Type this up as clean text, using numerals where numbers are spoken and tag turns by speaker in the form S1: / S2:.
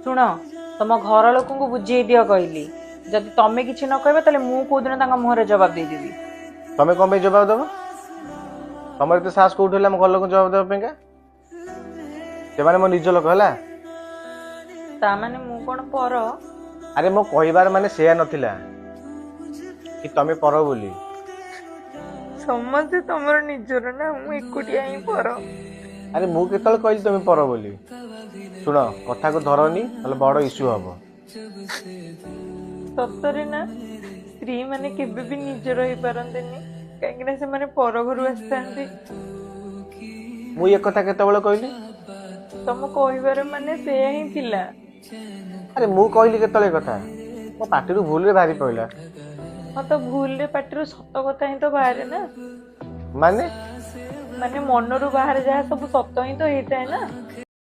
S1: शुण तुम घर लोक बुझे दियो कहली जदि तमें किसी न कह ताले मु को दिन मुहर जवाब देदेवी।
S2: तमें कौन पे जवाब दब तुम एत साहस कौट है घर लोक जवाब देवाई से मो निज लोक है
S1: तामाने मु कौन पर
S2: अरे मो कहबार माने से नथिला कि तमें पर बोली
S1: समझे तुम निजर ना मु एकुटिया ही पर।
S2: अरे मु केतल कहली तमें पर बोली शुण कथा को धरनी ना बड़ इश्यू हम
S1: सतरे ना स्त्री माने केबे भी निजर हो पारंतेनी कहीं से माने पर घर आसते
S2: मु ये कथा केतबेले कहली
S1: तुम कहबार माने से ही थिला।
S2: अरे मु कहली केतले कथा मो पार्टी भूल रे बाहरी पड़ला।
S1: हाँ तो भूल रे पार्टी सत कथा ही तो बाहर ना
S2: माने
S1: माने मन रू बाहर जहाँ सब सत ही तो होता है ना।